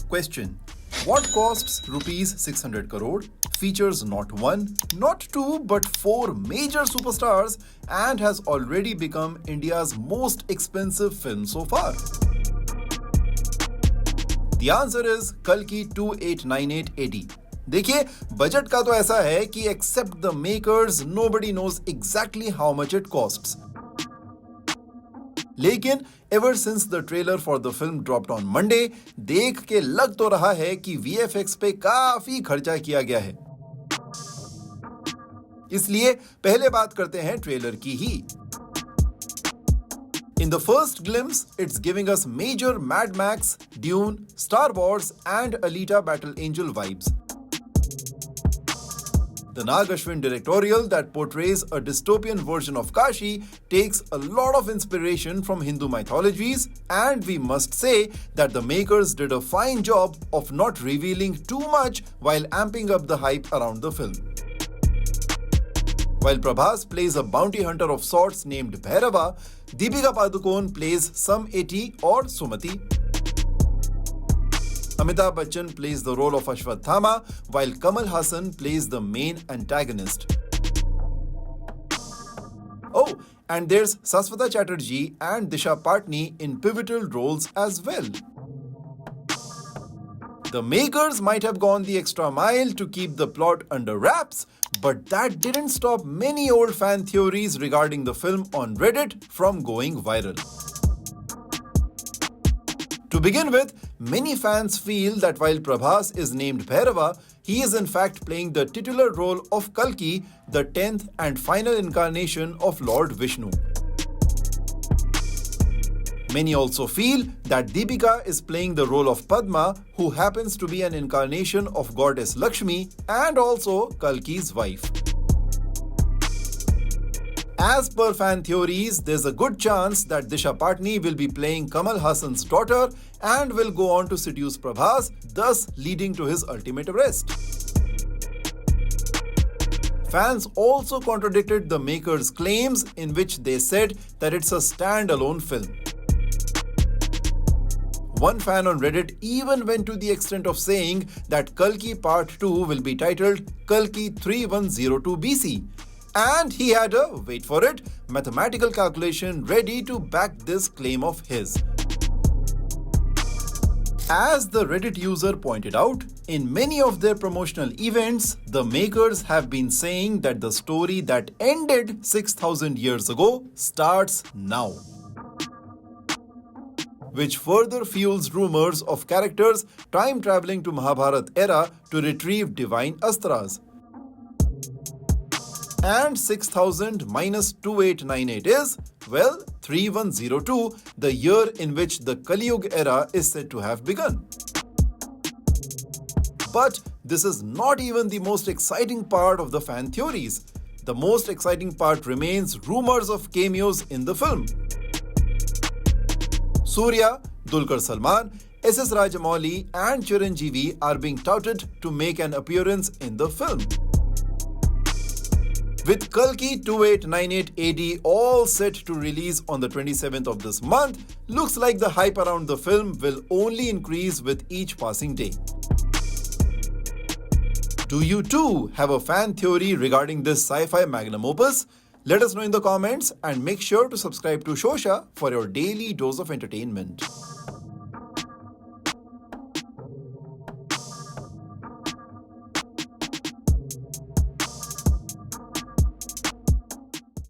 Question: what costs rupees 600 crore, features not one, not two, but four major superstars, and has already become India's most expensive film so far? The answer is Kalki 289880. देखिए, budget का तो ऐसा है कि except the makers nobody knows exactly how much it costs. लेकिन ever since the trailer for the film dropped on Monday, देख के लग तो रहा है कि वीएफएक्स पे काफी खर्चा किया गया है. इसलिए पहले बात करते हैं ट्रेलर की ही. In the first glimpse, it's giving us major Mad Max, Dune, Star Wars and Alita Battle Angel vibes. The Nag Ashwin directorial that portrays a dystopian version of Kashi takes a lot of inspiration from Hindu mythologies, and we must say that the makers did a fine job of not revealing too much while amping up the hype around the film. While Prabhas plays a bounty hunter of sorts named Bhairava, Deepika Padukone plays some Eti or Sumati. Amitabh Bachchan plays the role of Ashwathama, while Kamal Haasan plays the main antagonist. Oh, and there's Saswata Chatterjee and Disha Patni in pivotal roles as well. The makers might have gone the extra mile to keep the plot under wraps, but that didn't stop many old fan theories regarding the film on Reddit from going viral. To begin with, many fans feel that while Prabhas is named Bhairava, he is in fact playing the titular role of Kalki, the 10th and final incarnation of Lord Vishnu. Many also feel that Deepika is playing the role of Padma, who happens to be an incarnation of goddess Lakshmi and also Kalki's wife. As per fan theories, there's a good chance that Disha Patni will be playing Kamal Haasan's daughter and will go on to seduce Prabhas, thus leading to his ultimate arrest. Fans also contradicted the makers' claims, in which they said that it's a standalone film. One fan on Reddit even went to the extent of saying that Kalki Part 2 will be titled Kalki 3102 BC. And he had a, wait for it, mathematical calculation ready to back this claim of his. As the Reddit user pointed out, in many of their promotional events, the makers have been saying that the story that ended 6,000 years ago starts now, which further fuels rumors of characters time traveling to Mahabharat era to retrieve divine astras. And 6000 minus 2898 is, well, 3102, the year in which the Kali Yuga era is said to have begun. But this is not even the most exciting part of the fan theories. The most exciting part remains rumors of cameos in the film. Surya, Dulquer Salmaan, S.S. Rajamouli and Chiranjeevi are being touted to make an appearance in the film. With Kalki 2898 AD all set to release on the 27th of this month, looks like the hype around the film will only increase with each passing day. Do you too have a fan theory regarding this sci-fi magnum opus? Let us know in the comments and make sure to subscribe to Shosha for your daily dose of entertainment.